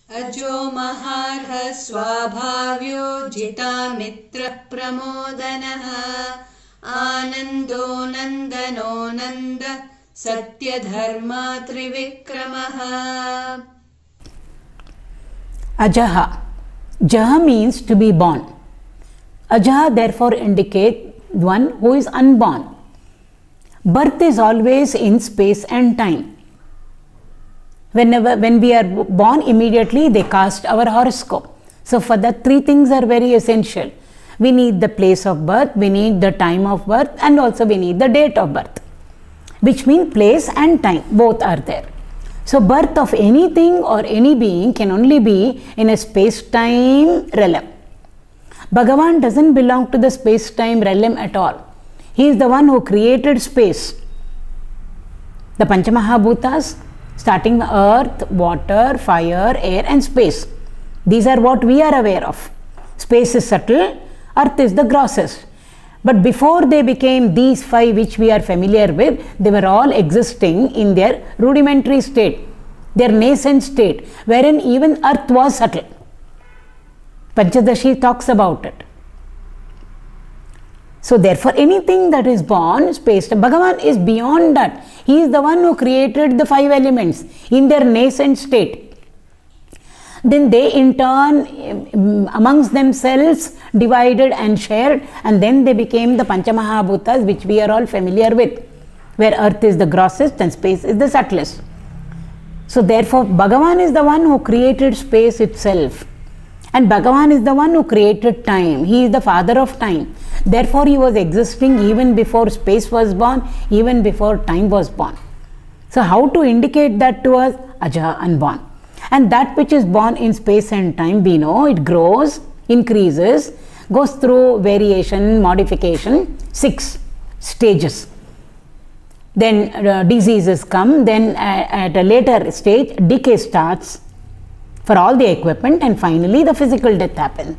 अजो mahārhaḥ svābhāvyō jitāmitraḥ pramōdanaḥ ānandō'nandanōnandaḥ satyadharmā trivikramaḥ. Ajaha. Jaha means to be born. Ajaha therefore indicates one who is unborn. Birth is always in space and time. When we are born, immediately they cast our horoscope. So for that, three things are very essential. We need the place of birth, we need the time of birth, and also we need the date of birth, which means place and time, both are there. So birth of anything or any being can only be in a space-time realm. Bhagavan doesn't belong to the space-time realm at all. He is the one who created space. The Panchamahabhutas, starting earth, water, fire, air and space. These are what we are aware of. Space is subtle, earth is the grossest. But before they became these five which we are familiar with, they were all existing in their rudimentary state, their nascent state, wherein even earth was subtle. Panchadashi talks about it. So therefore anything that is born, space, Bhagavan is beyond that. He is the one who created the five elements in their nascent state. Then they in turn amongst themselves divided and shared, and then they became the Panchamahabhutas which we are all familiar with, where earth is the grossest and space is the subtlest. So therefore Bhagavan is the one who created space itself. And Bhagavan is the one who created time. He is the father of time. Therefore, he was existing even before space was born, even before time was born. So, how to indicate that to us? Aja, unborn. And that which is born in space and time, we know it grows, increases, goes through variation, modification, 6 stages. Then diseases come, then at a later stage, decay starts for all the equipment, and finally the physical death happens.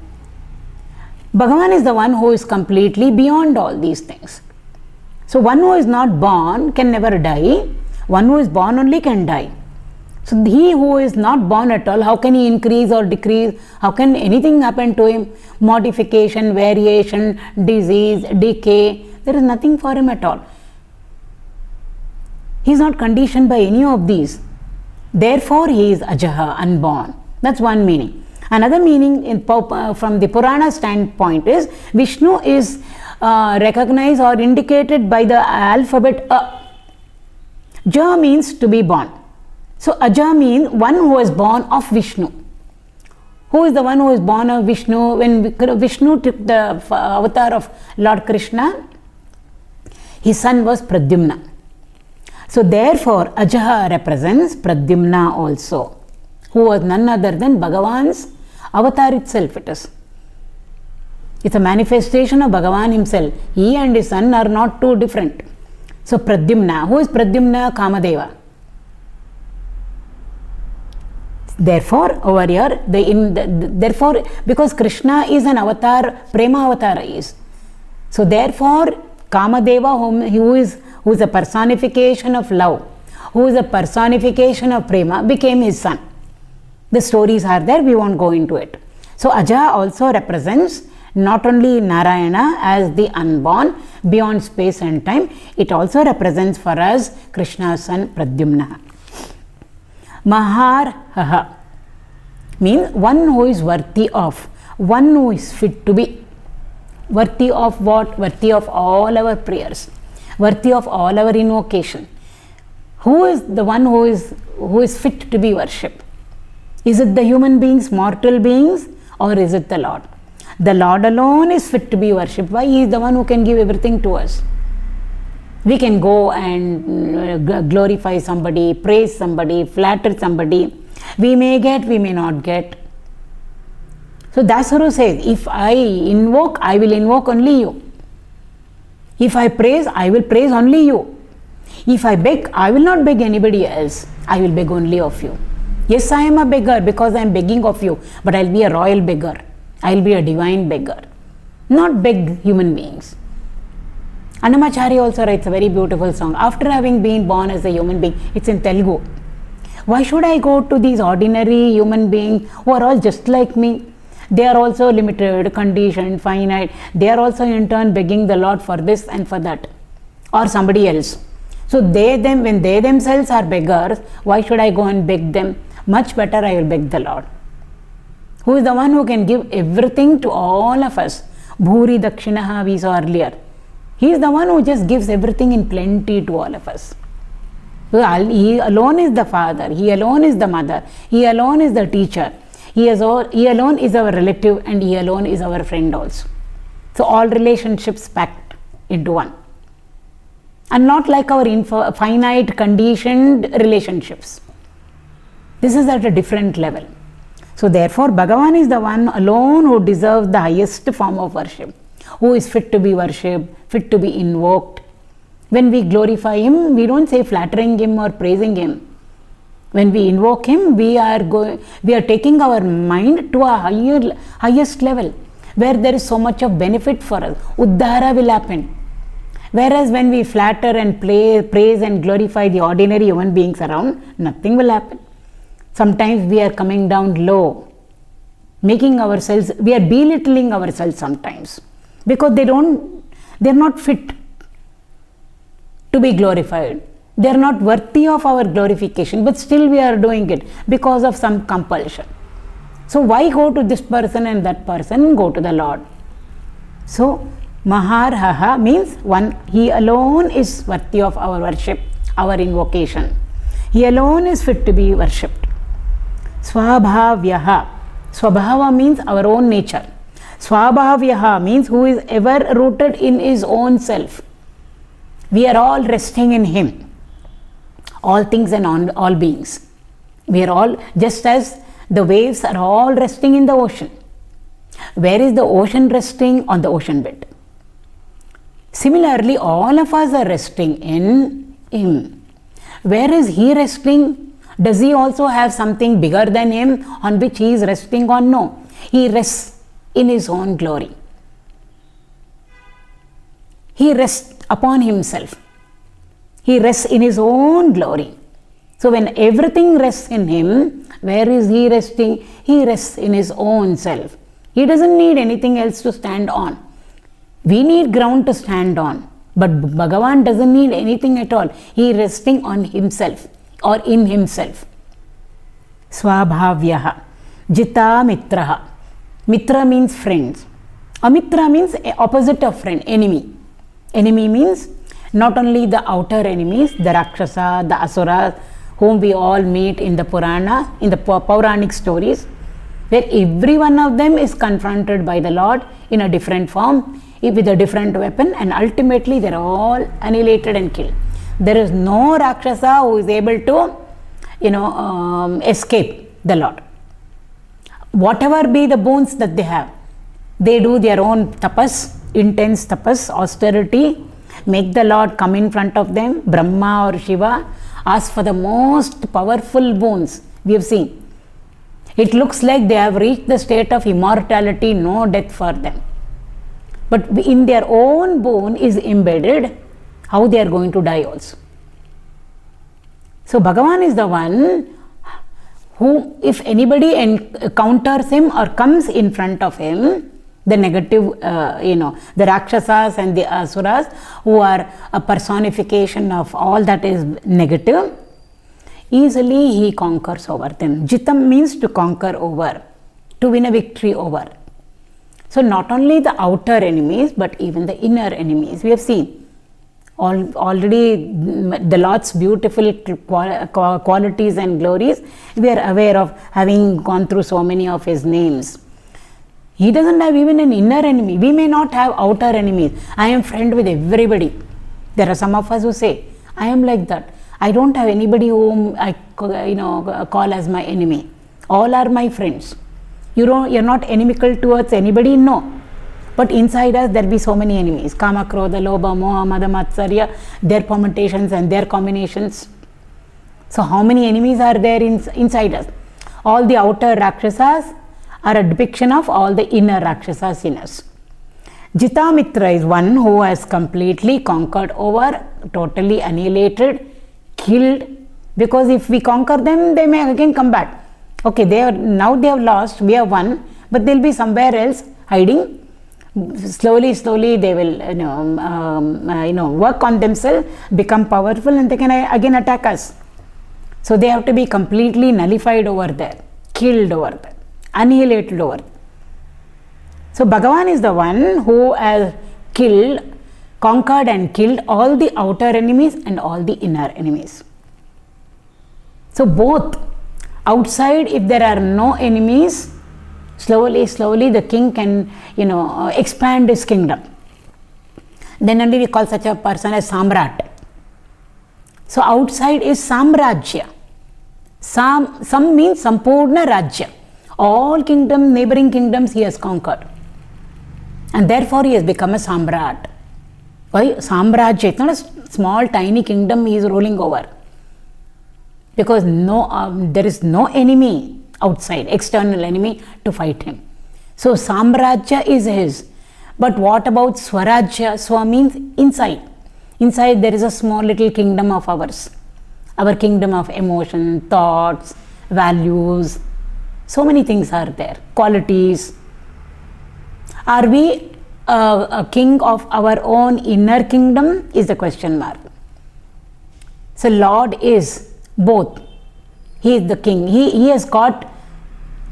Bhagavan is the one who is completely beyond all these things. So one who is not born can never die, one who is born only can die. So he who is not born at all, how can he increase or decrease? How can anything happen to him? Modification, variation, disease, decay, there is nothing for him at all. He is not conditioned by any of these. Therefore, he is Ajaha, unborn. That's one meaning. Another meaning from the Purana standpoint is Vishnu is recognized or indicated by the alphabet A. Ja means to be born. So Aja means one who was born of Vishnu. Who is the one who is born of Vishnu? When Vishnu took the avatar of Lord Krishna, his son was Pradyumna. So therefore Ajaha represents Pradyumna also, who was none other than Bhagavan's avatar itself. It's a manifestation of Bhagavan himself. He and his son are not too different. So Pradyumna, who is Pradyumna? Kamadeva. Therefore over here, therefore because Krishna is an avatar, Prema avatar is. So therefore Kamadeva, who is a personification of love, who is a personification of Prema, became his son. The stories are there, we won't go into it. So Aja also represents not only Narayana as the unborn beyond space and time, it also represents for us Krishna's son Pradyumna. Mahārhaḥ means one who is worthy of, one who is fit to be. Worthy of what? Worthy of all our prayers, worthy of all our invocation. Who is the one who is fit to be worshipped? Is it the human beings, mortal beings, or is it the Lord? The Lord alone is fit to be worshipped. Why? He is the one who can give everything to us. We can go and glorify somebody, praise somebody, flatter somebody. We may get, we may not get. So Dasuru says, if I invoke, I will invoke only you. If I praise, I will praise only you. If I beg, I will not beg anybody else. I will beg only of you. Yes, I am a beggar because I am begging of you, but I will be a royal beggar. I will be a divine beggar. Not beg human beings. Annamachari also writes a very beautiful song. After having been born as a human being, it's in Telugu. Why should I go to these ordinary human beings who are all just like me? They are also limited, conditioned, finite. They are also in turn begging the Lord for this and for that, or somebody else. So when they themselves are beggars, why should I go and beg them? Much better I will beg the Lord, who is the one who can give everything to all of us. Bhuri Dakshinaha we saw earlier. He is the one who just gives everything in plenty to all of us. He alone is the father, he alone is the mother, he alone is the teacher, he alone is our relative, and he alone is our friend also. So all relationships packed into one, and not like our finite conditioned relationships. This is at a different level. So therefore Bhagavan is the one alone who deserves the highest form of worship, who is fit to be worshipped, fit to be invoked. When we glorify him, we don't say flattering him or praising him. When we invoke him, we are taking our mind to a highest level, where there is so much of benefit for us. Uddhara will happen. Whereas when we flatter and praise and glorify the ordinary human beings around, nothing will happen. Sometimes we are coming down low, we are belittling ourselves sometimes, because they are not fit to be glorified. They are not worthy of our glorification, but still we are doing it because of some compulsion. So why go to this person and that person? Go to the Lord. So mahārhaḥ means one, he alone is worthy of our worship, our invocation. He alone is fit to be worshipped. Svābhāvyō. Svabhava means our own nature. Svābhāvyō means who is ever rooted in his own self. We are all resting in him, all things and all beings. We are all, just as the waves are all resting in the ocean. Where is the ocean resting? On the ocean bed. Similarly, all of us are resting in him. Where is he resting? Does he also have something bigger than him on which he is resting on? No. He rests in his own glory. He rests upon himself. He rests in his own glory. So when everything rests in him, where is he resting? He rests in his own self. He doesn't need anything else to stand on. We need ground to stand on, but Bhagavan doesn't need anything at all. He is resting on himself or in himself. Svābhāvyō. Jitāmitraḥ. Mitra means friends. Amitra means opposite of friend, enemy. Enemy means not only the outer enemies, the Rakshasa, the Asuras, whom we all meet in the Purana, in the Puranic stories, where every one of them is confronted by the Lord in a different form, with a different weapon, and ultimately they are all annihilated and killed. There is no Rakshasa who is able to, escape the Lord. Whatever be the boons that they have, they do their own tapas, intense tapas, austerity, make the Lord come in front of them, Brahma or Shiva, ask for the most powerful boons we have seen. It looks like they have reached the state of immortality, no death for them. But in their own boon is embedded how they are going to die also. So Bhagavan is the one who, if anybody encounters him or comes in front of him, the negative, the Rakshasas and the Asuras, who are a personification of all that is negative, easily he conquers over them. Jitam means to conquer over, to win a victory over. So not only the outer enemies, but even the inner enemies. We have seen already the Lord's beautiful qualities and glories. We are aware of, having gone through so many of his names. He doesn't have even an inner enemy. We may not have outer enemies. I am friend with everybody. There are some of us who say, I am like that. I don't have anybody whom I call as my enemy. All are my friends. You're not inimical towards anybody, no. But inside us there be so many enemies. Kama, Krodha, Lobha, Moha, Mada, Matsarya, their permutations and their combinations. So how many enemies are there inside us? All the outer Rakshasas are a depiction of all the inner Rakshasas in us. Jitāmitraḥ is one who has completely conquered over, totally annihilated, killed Because if we conquer them, they may again come back. Okay, now they have lost, we have won, but they'll be somewhere else hiding. Slowly they will work on themselves, become powerful, and they can again attack us. So they have to be completely nullified over there, killed over there, annihilated over there. So Bhagavan is the one who has conquered and killed all the outer enemies and all the inner enemies. So both, outside, if there are no enemies, slowly the king can expand his kingdom. Then only we call such a person as Samrat. So outside is Samrajya. Sam means Sampurna Rajya. All neighboring kingdoms he has conquered. And therefore he has become a Samrat. Why? Samrajya, it's not a small tiny kingdom he is ruling over. Because there is no enemy outside, external enemy to fight him. So Samrajya is his. But what about Swarajya? Swa means inside. Inside there is a small little kingdom of ours. Our kingdom of emotion, thoughts, values. So many things are there. Qualities. Are we a king of our own inner kingdom? Is the question mark. So Lord is both. He is the king. He has got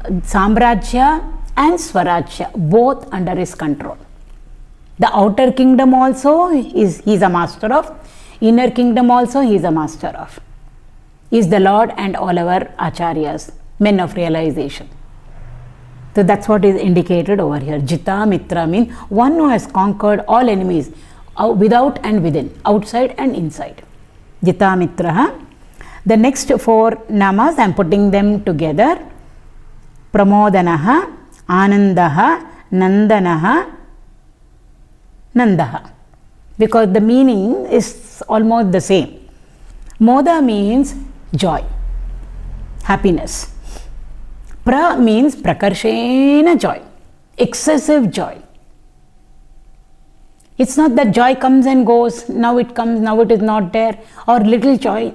Samrajya and Swarajya both under his control. The outer kingdom also he is a master of. Inner kingdom also he is a master of. He is the Lord and all our acharyas, men of realization. So that's what is indicated over here. Jitāmitraḥ means one who has conquered all enemies, without and within, outside and inside. Jitāmitraḥ. The next 4 namas I am putting them together. pramōdanaḥ, ānandō'nandanō'nandaḥ. Because the meaning is almost the same. Moda means joy, happiness. Pra means prakarshena joy, excessive joy. It's not that joy comes and goes, now it comes, now it is not there, or little joy.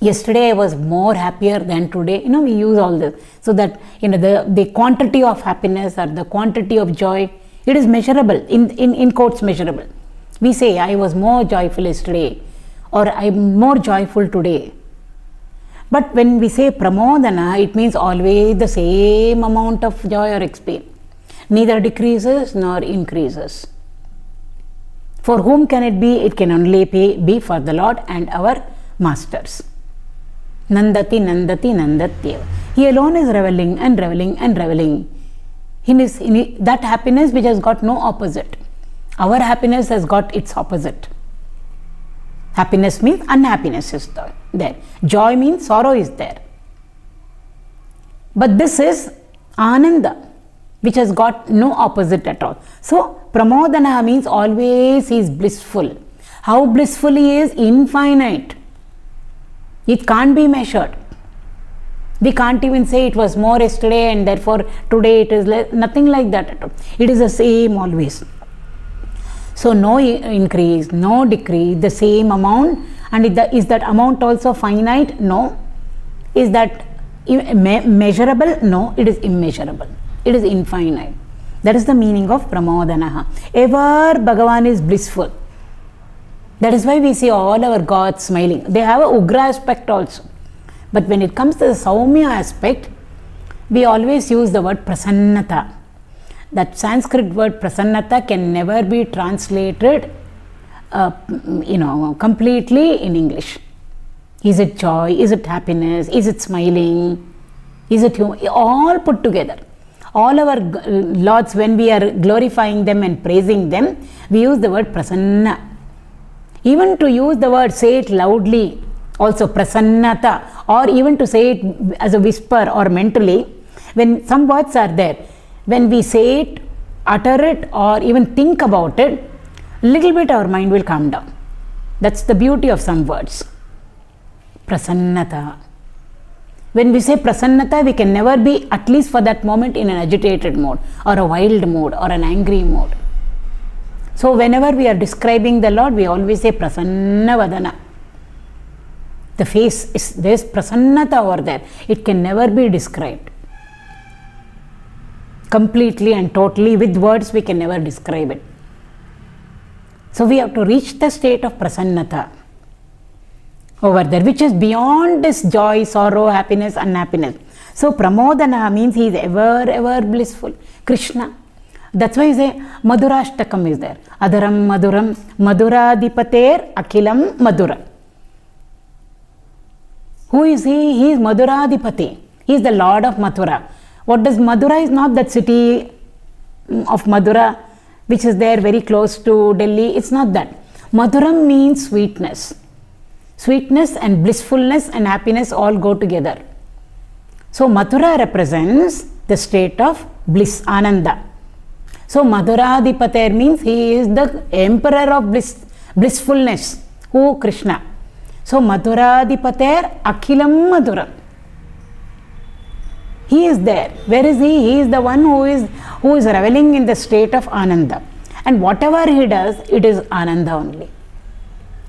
Yesterday I was more happier than today. We use all this. So that, the quantity of happiness or the quantity of joy, it is measurable, in quotes measurable. We say, I was more joyful yesterday, or I am more joyful today. But when we say pramōdanaḥ, it means always the same amount of joy or experience. Neither decreases nor increases. For whom can it be? It can only be for the Lord and our masters. Nandati, nandati, nandatyeva. He alone is reveling and reveling and reveling. That happiness which has got no opposite. Our happiness has got its opposite. Happiness means unhappiness is there. Joy means sorrow is there. But this is ānanda, which has got no opposite at all. So pramōdanaḥ means always he is blissful. How blissful he is? Infinite. It can't be measured. We can't even say it was more yesterday and therefore today it is less. Nothing like that at all. It is the same always. So no increase, no decrease, the same amount. And is that amount also finite? No. Is that measurable? No, it is immeasurable. It is infinite. That is the meaning of pramōdanaḥ. Ever Bhagavan is blissful. That is why we see all our gods smiling. They have a ugra aspect also. But when it comes to the saumya aspect, we always use the word prasannata. That Sanskrit word prasannata can never be translated completely in English. Is it joy? Is it happiness? Is it smiling? Is it humor? All put together. All our lords, when we are glorifying them and praising them, we use the word prasanna. Even to use the word, say it loudly, also prasannata, or even to say it as a whisper or mentally, when some words are there, when we say it, utter it, or even think about it, little bit our mind will calm down. That's the beauty of some words. Prasannata. When we say prasannata, we can never be, at least for that moment, in an agitated mode, or a wild mode, or an angry mode. So whenever we are describing the Lord, we always say prasanna vadana. The face is, there's prasannata over there. It can never be described. Completely and totally with words we can never describe it. So we have to reach the state of prasannata over there, which is beyond this joy, sorrow, happiness, unhappiness. So pramōdanaḥ means he is ever blissful. Krishna. That's why he say Madhurashtakam is there. Adaram Maduram Madhuradipater Akhilam Madhura. Who is he? He is Madhuradipati. He is the Lord of Mathura. What does Mathura is not that city of Mathura which is there very close to Delhi. It's not that. Madhuram means sweetness. Sweetness and blissfulness and happiness all go together. So Mathura represents the state of bliss, Ananda. So Madhuradipater means he is the emperor of blissfulness. Who? Krishna. So Madhuradipater Akhilam Madhuram. He is there. Where is he? He is the one who is reveling in the state of Ananda. And whatever he does, it is Ananda only.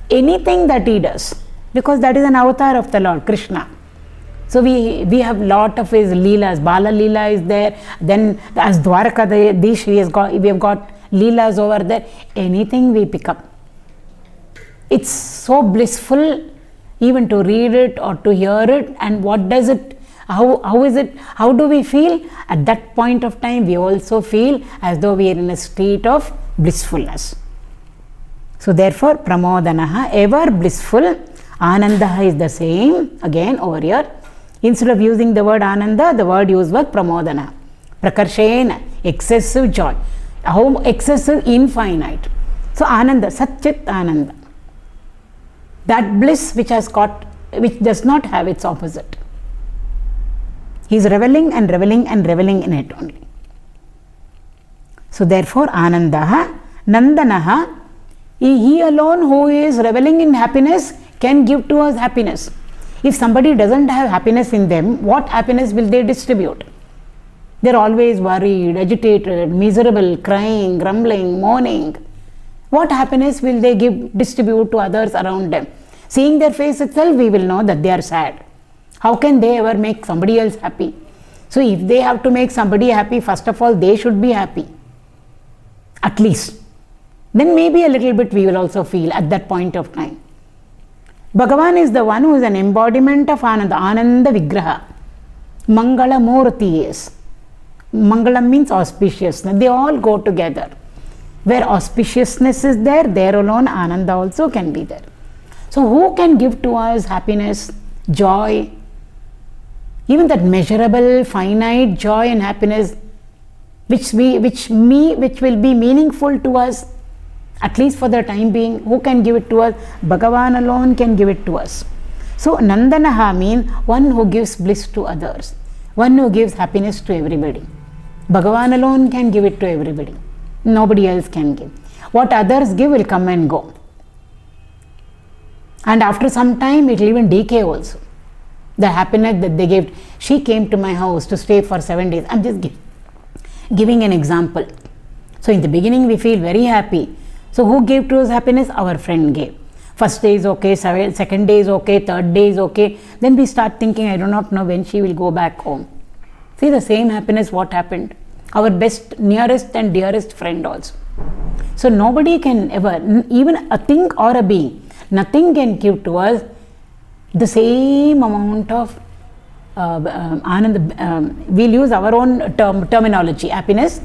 Anything that he does, because that is an avatar of the Lord, Krishna. So we have lot of his leelas. Bala leela is there. Then as Dwarakadish, we have got leelas over there. Anything we pick up. It's so blissful even to read it or to hear it. And what does it, how is it, how do we feel? At that point of time, we also feel as though we are in a state of blissfulness. So therefore, pramōdanaḥ, ever blissful. Ānandāḥ is the same, again over here. Instead of using the word Ananda, the word used was pramōdanaḥ. Prakarshena, excessive joy. How excessive? Infinite. So Ananda, Satyat Ananda. That bliss which does not have its opposite. He is reveling and reveling and reveling in it only. So therefore, Ānandāḥ, Nandanaḥ, he alone who is reveling in happiness can give to us happiness. If somebody doesn't have happiness in them, what happiness will they distribute? They're always worried, agitated, miserable, crying, grumbling, mourning. What happiness will they distribute to others around them? Seeing their face itself, we will know that they are sad. How can they ever make somebody else happy? So if they have to make somebody happy, first of all, they should be happy. At least. Then maybe a little bit we will also feel at that point of time. Bhagavan is the one who is an embodiment of Ananda, Ananda Vigraha. Mangala Murti is. Mangalam means auspiciousness. They all go together. Where auspiciousness is there, there alone Ananda also can be there. So who can give to us happiness, joy, even that measurable, finite joy and happiness which will be meaningful to us, at least for the time being? Who can give it to us? Bhagavan alone can give it to us. So Nandanaḥ means one who gives bliss to others, one who gives happiness to everybody. Bhagavan alone can give it to everybody. Nobody else can give. What others give will come and go. And after some time, it will even decay also. The happiness that they gave. She came to my house to stay for 7 days. I'm just giving an example. So in the beginning, we feel very happy. So who gave to us happiness? Our friend gave. First day is okay, second day is okay, third day is okay. Then we start thinking, I do not know when she will go back home. See the same happiness, what happened? Our best, nearest and dearest friend also. So nobody can ever, even a thing or a being, nothing can give to us the same amount of we'll use our own terminology, happiness,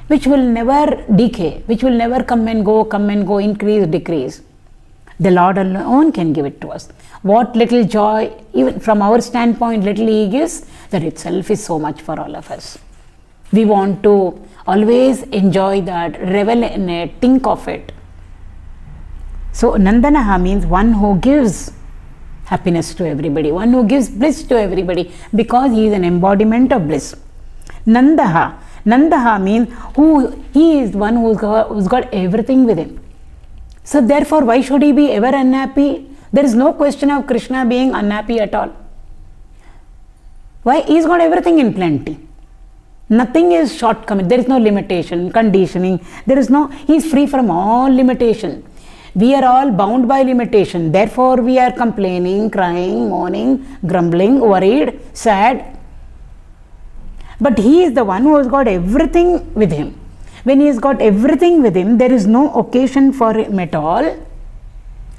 which will never decay, which will never come and go, increase, decrease. The Lord alone can give it to us. What little joy, even from our standpoint, little He gives, that itself is so much for all of us. We want to always enjoy that, revel in it, think of it. So Nandanaḥ means one who gives happiness to everybody, one who gives bliss to everybody, because he is an embodiment of bliss. Nandaḥ means he is one who's got everything with him. So therefore, why should he be ever unhappy? There is no question of Krishna being unhappy at all. Why? He's got everything in plenty. Nothing is shortcoming. There is no limitation, conditioning. He is free from all limitation. We are all bound by limitation. Therefore, we are complaining, crying, mourning, grumbling, worried, sad. But he is the one who has got everything with him. When he has got everything with him, there is no occasion for him at all,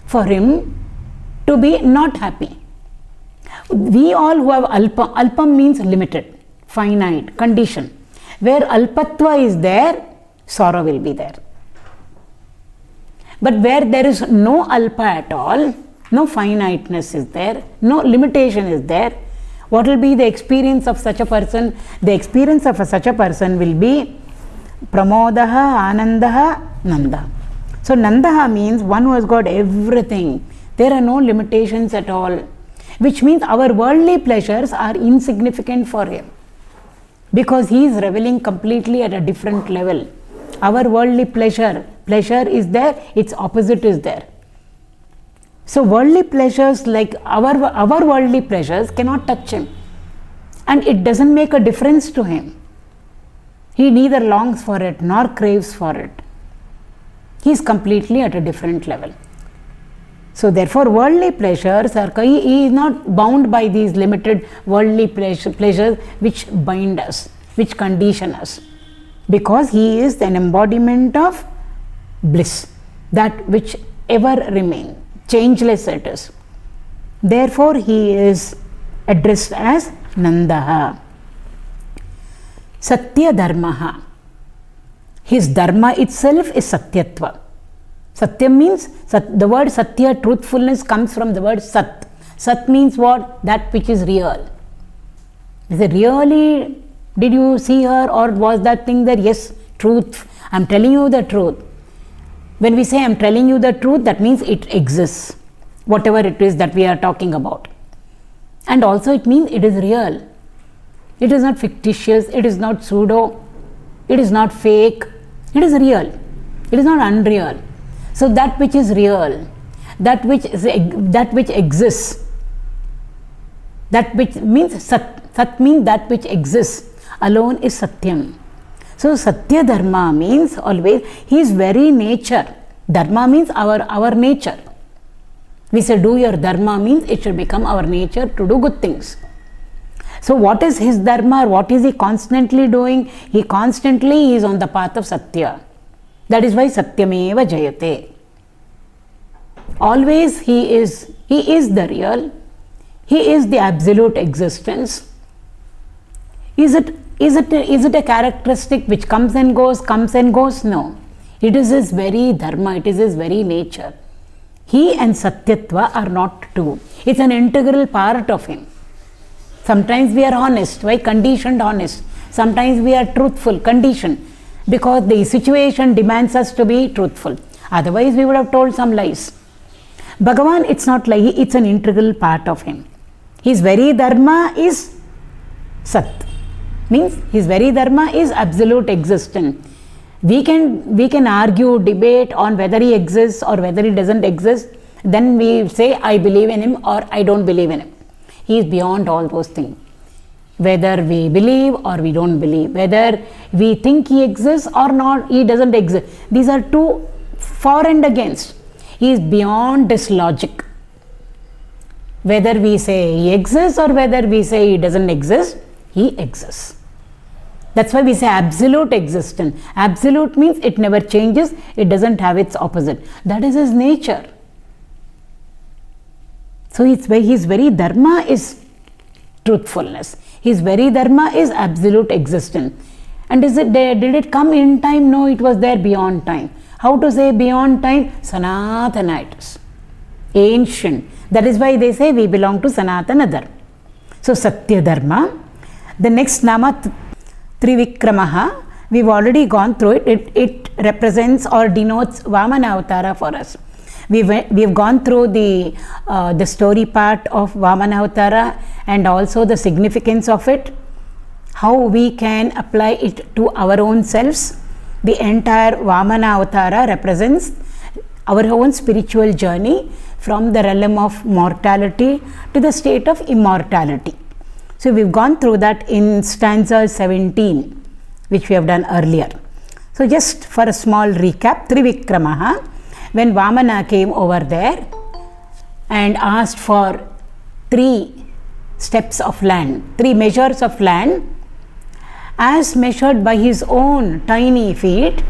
for him to be not happy. We all who have alpam means limited, finite, condition. Where alpatva is there, sorrow will be there. But where there is no alpa at all, no finiteness is there, no limitation is there, what will be the experience of such a person? The experience of such a person will be pramōdanaḥ, ānandō'nandanōnandaḥ. So nandaḥ means one who has got everything. There are no limitations at all, which means our worldly pleasures are insignificant for him, because he is reveling completely at a different level. Our worldly pleasure is there, its opposite is there. So worldly pleasures, like our worldly pleasures, cannot touch him, and it doesn't make a difference to him. He neither longs for it nor craves for it. He is completely at a different level. So therefore worldly pleasures are, he is not bound by these limited worldly pleasures which bind us, which condition us, because he is an embodiment of bliss, that which ever remains, changeless it is. Therefore he is addressed as Nandaḥ. Satyadharmā. His dharma itself is satyatva. Satya means, the word satya, truthfulness, comes from the word sat. Sat means what? That which is real. Is it really, did you see her, or was that thing there? Yes, truth. I am telling you the truth. When we say I am telling you the truth, that means it exists, whatever it is that we are talking about. And also it means it is real. It is not fictitious, it is not pseudo, it is not fake, it is real, it is not unreal. So that which is real, that which exists, that which means sat means that which exists alone is satyam. So satyadharmā means always his very nature. Dharma means our nature. We say do your dharma means it should become our nature to do good things. So what is his dharma? What is he constantly doing? He constantly is on the path of satya. That is why satyameva jayate. Always he is the real. He is the absolute existence. Is it a characteristic which comes and goes? No. It is his very dharma, it is his very nature. He and satyatva are not two. It's an integral part of him. Sometimes we are honest, why? Conditioned honest. Sometimes we are truthful, conditioned, because the situation demands us to be truthful. Otherwise we would have told some lies. Bhagavan, it's not like, it's an integral part of him. His very dharma is sat. Means his very dharma is absolute existence. We can argue, debate on whether he exists or whether he doesn't exist. Then we say I believe in him or I don't believe in him. He is beyond all those things. Whether we believe or we don't believe, whether we think he exists or not, he doesn't exist. These are two for and against. He is beyond this logic. Whether we say he exists or whether we say he doesn't exist, he exists. That's why we say absolute existence. Absolute means it never changes, it doesn't have its opposite. That is his nature. So his very dharma is truthfulness. His very dharma is absolute existence. And is it there? Did it come in time? No, it was there beyond time. How to say beyond time? Sanatana it is. Ancient. That is why they say we belong to Sanatana Dharma. So satyadharmā. The next nama trivikramaḥ, we've already gone through it. It represents or denotes Vamana Avatara for us. We've gone through the story part of Vamana Avatara and also the significance of it, how we can apply it to our own selves. The entire Vamana Avatara represents our own spiritual journey from the realm of mortality to the state of immortality. So we've gone through that in stanza 17, which we have done earlier. So just for a small recap, trivikramaḥ when Vamana came over there and asked for 3 steps of land, 3 measures of land, as measured by his own tiny feet,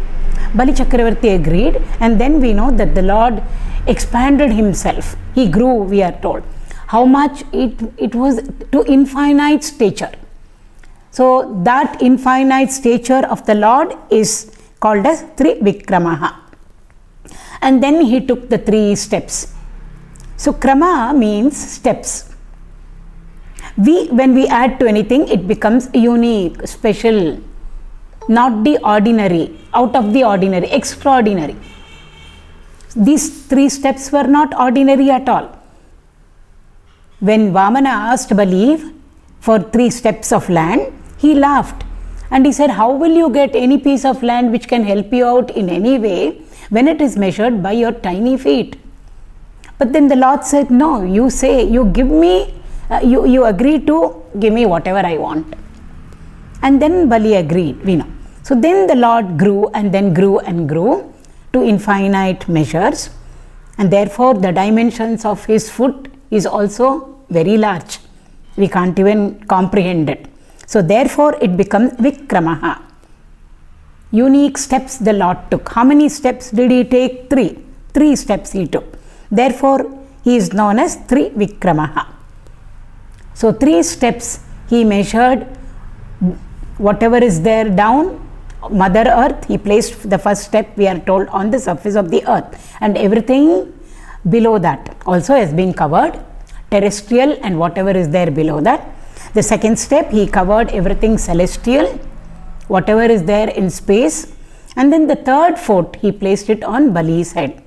Bali Chakravarti agreed, and then we know that the Lord expanded himself. He grew, we are told. How much? It was to infinite stature. So that infinite stature of the Lord is called as trivikramaḥ. And then he took the 3 steps. So krama means steps. When we add to anything, it becomes unique, special, not the ordinary, out of the ordinary, extraordinary. These 3 steps were not ordinary at all. When Vamana asked Bali for 3 steps of land, he laughed and he said, how will you get any piece of land which can help you out in any way when it is measured by your tiny feet? But then the Lord said, no, you say, you give me, you agree to give me whatever I want. And then Bali agreed, we know. So then the Lord grew and then grew and grew to infinite measures, and therefore the dimensions of his foot is also very large. We can't even comprehend it. So therefore it becomes vikramaḥ. Unique steps the Lord took. How many steps did he take? 3. 3 steps he took. Therefore he is known as trivikramaḥ. So 3 steps he measured whatever is there down, Mother Earth. He placed the first step, we are told, on the surface of the earth, and everything below that also has been covered, terrestrial and whatever is there below that. The second step, he covered everything celestial, whatever is there in space, and then the third foot he placed it on Bali's head.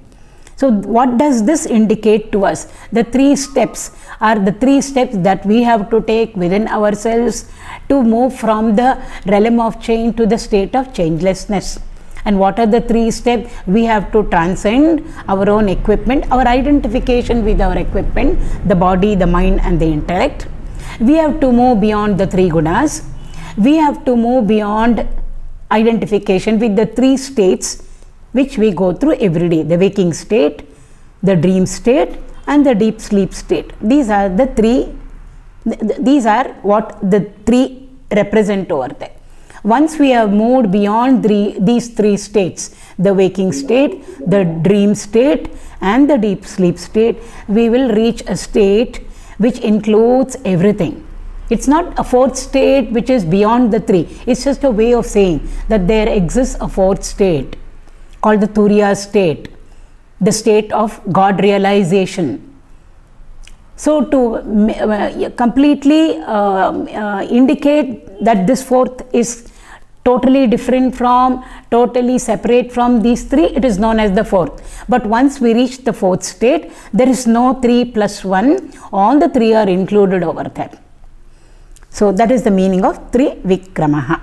So what does this indicate to us? The 3 steps are the 3 steps that we have to take within ourselves to move from the realm of change to the state of changelessness. And what are the 3 steps? We have to transcend our own equipment, our identification with our equipment, the body, the mind and the intellect. We have to move beyond the 3 gunas. We have to move beyond identification with the 3 states which we go through every day: the waking state, the dream state and the deep sleep state. These are the 3, these are what the 3 represent over there. Once we have moved beyond these 3 states, the waking state, the dream state and the deep sleep state, we will reach a state which includes everything. It's not a 4th state which is beyond the 3. It's just a way of saying that there exists a 4th state called the Turiya state, the state of God realization. So to completely indicate that this 4th is totally different from, totally separate from these 3, it is known as the 4th. But once we reach the 4th state, there is no 3 plus 1, all the 3 are included over there. So that is the meaning of trivikramaḥ.